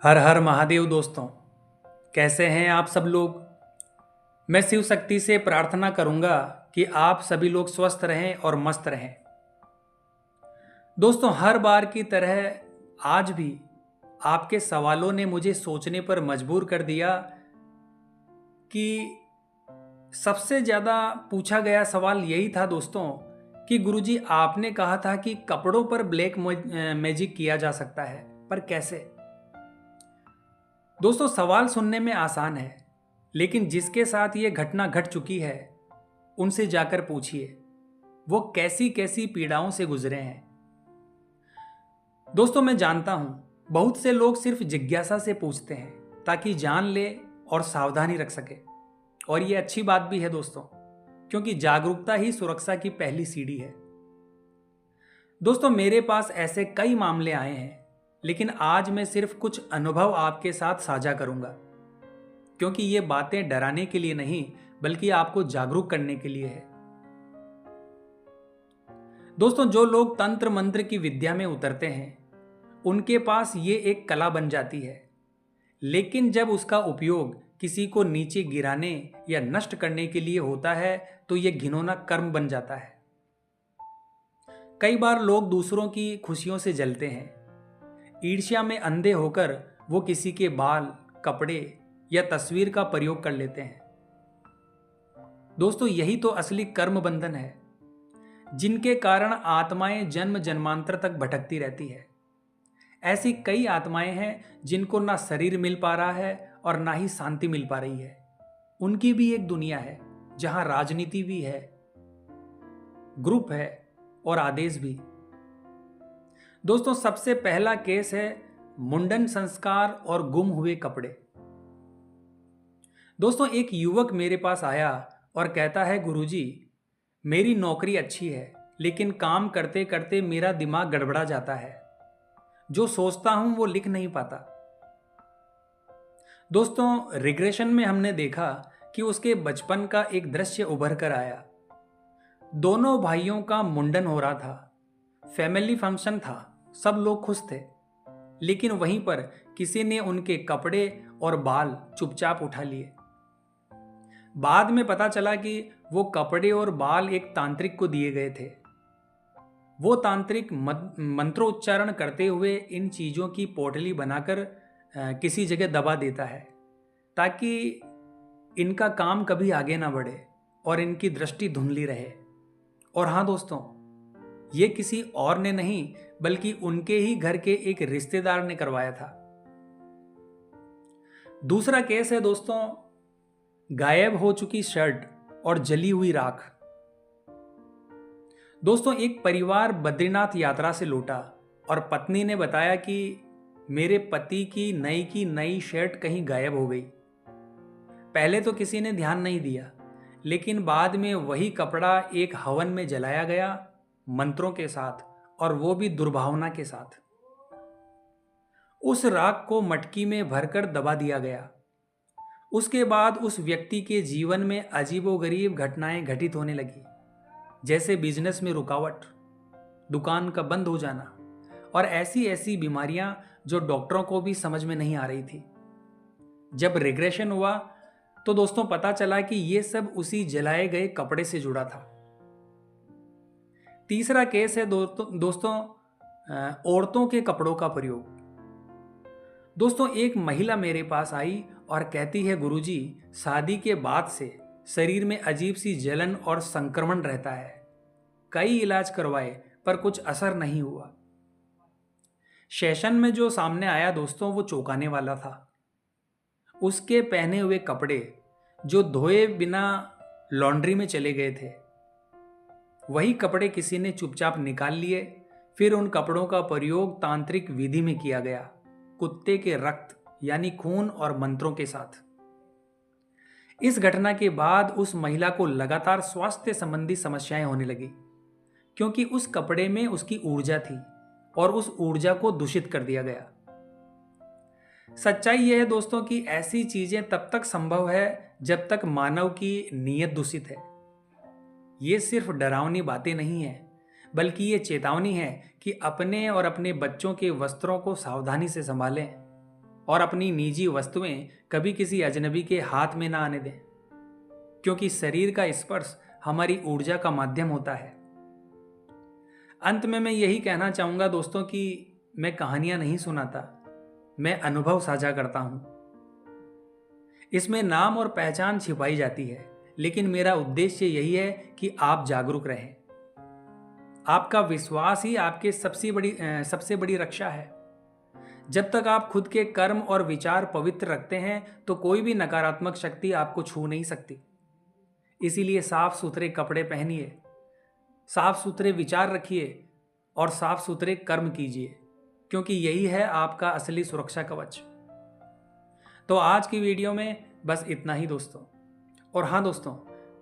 हर हर महादेव दोस्तों। कैसे हैं आप सब लोग। मैं शिव शक्ति से प्रार्थना करूंगा कि आप सभी लोग स्वस्थ रहें और मस्त रहें। दोस्तों, हर बार की तरह आज भी आपके सवालों ने मुझे सोचने पर मजबूर कर दिया कि सबसे ज़्यादा पूछा गया सवाल यही था दोस्तों कि गुरुजी आपने कहा था कि कपड़ों पर ब्लैक मैजिक किया जा सकता है, पर कैसे। दोस्तों, सवाल सुनने में आसान है, लेकिन जिसके साथ ये घटना घट चुकी है उनसे जाकर पूछिए वो कैसी कैसी पीड़ाओं से गुजरे हैं। दोस्तों, मैं जानता हूं बहुत से लोग सिर्फ जिज्ञासा से पूछते हैं ताकि जान ले और सावधानी रख सके, और ये अच्छी बात भी है दोस्तों, क्योंकि जागरूकता ही सुरक्षा की पहली सीढ़ी है। दोस्तों, मेरे पास ऐसे कई मामले आए हैं, लेकिन आज मैं सिर्फ कुछ अनुभव आपके साथ साझा करूंगा, क्योंकि ये बातें डराने के लिए नहीं बल्कि आपको जागरूक करने के लिए है। दोस्तों, जो लोग तंत्र मंत्र की विद्या में उतरते हैं उनके पास ये एक कला बन जाती है, लेकिन जब उसका उपयोग किसी को नीचे गिराने या नष्ट करने के लिए होता है तो यह घिनौना कर्म बन जाता है। कई बार लोग दूसरों की खुशियों से जलते हैं। ईर्ष्या में अंधे होकर वो किसी के बाल, कपड़े या तस्वीर का प्रयोग कर लेते हैं। दोस्तों, यही तो असली कर्म बंधन है, जिनके कारण आत्माएं जन्म जन्मांतर तक भटकती रहती है। ऐसी कई आत्माएं हैं जिनको ना शरीर मिल पा रहा है और ना ही शांति मिल पा रही है। उनकी भी एक दुनिया है जहां राजनीति भी है, ग्रुप है और आदेश भी। दोस्तों, सबसे पहला केस है मुंडन संस्कार और गुम हुए कपड़े। दोस्तों, एक युवक मेरे पास आया और कहता है, गुरुजी मेरी नौकरी अच्छी है, लेकिन काम करते करते मेरा दिमाग गड़बड़ा जाता है। जो सोचता हूं वो लिख नहीं पाता। दोस्तों, रिग्रेशन में हमने देखा कि उसके बचपन का एक दृश्य उभर कर आया। दोनों भाइयों का मुंडन हो रहा था, फैमिली फंक्शन था, सब लोग खुश थे, लेकिन वहीं पर किसी ने उनके कपड़े और बाल चुपचाप उठा लिए। बाद में पता चला कि वो कपड़े और बाल एक तांत्रिक को दिए गए थे। वो तांत्रिक मंत्रोच्चारण करते हुए इन चीजों की पोटली बनाकर किसी जगह दबा देता है, ताकि इनका काम कभी आगे ना बढ़े और इनकी दृष्टि धुंधली रहे। और हाँ दोस्तों, ये किसी और ने नहीं बल्कि उनके ही घर के एक रिश्तेदार ने करवाया था। दूसरा केस है दोस्तों, गायब हो चुकी शर्ट और जली हुई राख। दोस्तों, एक परिवार बद्रीनाथ यात्रा से लौटा और पत्नी ने बताया कि मेरे पति की नई शर्ट कहीं गायब हो गई। पहले तो किसी ने ध्यान नहीं दिया, लेकिन बाद में वही कपड़ा एक हवन में जलाया गया, मंत्रों के साथ, और वो भी दुर्भावना के साथ। उस राख को मटकी में भरकर दबा दिया गया। उसके बाद उस व्यक्ति के जीवन में अजीबोगरीब घटनाएं घटित होने लगी, जैसे बिजनेस में रुकावट, दुकान का बंद हो जाना और ऐसी ऐसी बीमारियां जो डॉक्टरों को भी समझ में नहीं आ रही थी। जब रिग्रेशन हुआ तो दोस्तों पता चला कि ये सब उसी जलाए गए कपड़े से जुड़ा था। तीसरा केस है दोस्तों औरतों के कपड़ों का प्रयोग। दोस्तों, एक महिला मेरे पास आई और कहती है, गुरुजी शादी के बाद से शरीर में अजीब सी जलन और संक्रमण रहता है। कई इलाज करवाए पर कुछ असर नहीं हुआ। सेशन में जो सामने आया दोस्तों वो चौंकाने वाला था। उसके पहने हुए कपड़े जो धोए बिना लॉन्ड्री में चले गए थे, वही कपड़े किसी ने चुपचाप निकाल लिए। फिर उन कपड़ों का प्रयोग तांत्रिक विधि में किया गया, कुत्ते के रक्त यानी खून और मंत्रों के साथ। इस घटना के बाद उस महिला को लगातार स्वास्थ्य संबंधी समस्याएं होने लगी, क्योंकि उस कपड़े में उसकी ऊर्जा थी और उस ऊर्जा को दूषित कर दिया गया। सच्चाई यह है दोस्तों कि ऐसी चीजें तब तक संभव है जब तक मानव की नीयत दूषित है। ये सिर्फ डरावनी बातें नहीं है, बल्कि ये चेतावनी है कि अपने और अपने बच्चों के वस्त्रों को सावधानी से संभालें। और अपनी निजी वस्तुएं कभी किसी अजनबी के हाथ में ना आने दें, क्योंकि शरीर का स्पर्श हमारी ऊर्जा का माध्यम होता है। अंत में मैं यही कहना चाहूंगा दोस्तों कि मैं कहानियां नहीं सुनाता, मैं अनुभव साझा करता हूं। इसमें नाम और पहचान छिपाई जाती है, लेकिन मेरा उद्देश्य यही है कि आप जागरूक रहें। आपका विश्वास ही आपके सबसे बड़ी रक्षा है। जब तक आप खुद के कर्म और विचार पवित्र रखते हैं तो कोई भी नकारात्मक शक्ति आपको छू नहीं सकती। इसीलिए साफ सुथरे कपड़े पहनिए, साफ सुथरे विचार रखिए और साफ सुथरे कर्म कीजिए, क्योंकि यही है आपका असली सुरक्षा कवच। तो आज की वीडियो में बस इतना ही दोस्तों। और हाँ दोस्तों,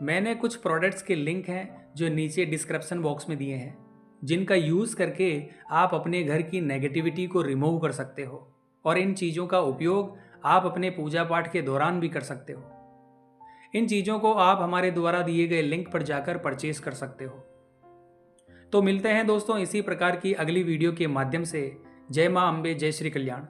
मैंने कुछ प्रोडक्ट्स के लिंक हैं जो नीचे डिस्क्रिप्शन बॉक्स में दिए हैं, जिनका यूज़ करके आप अपने घर की नेगेटिविटी को रिमूव कर सकते हो, और इन चीज़ों का उपयोग आप अपने पूजा पाठ के दौरान भी कर सकते हो। इन चीज़ों को आप हमारे द्वारा दिए गए लिंक पर जाकर परचेज कर सकते हो। तो मिलते हैं दोस्तों इसी प्रकार की अगली वीडियो के माध्यम से। जय मां अम्बे, जय श्री कल्याण।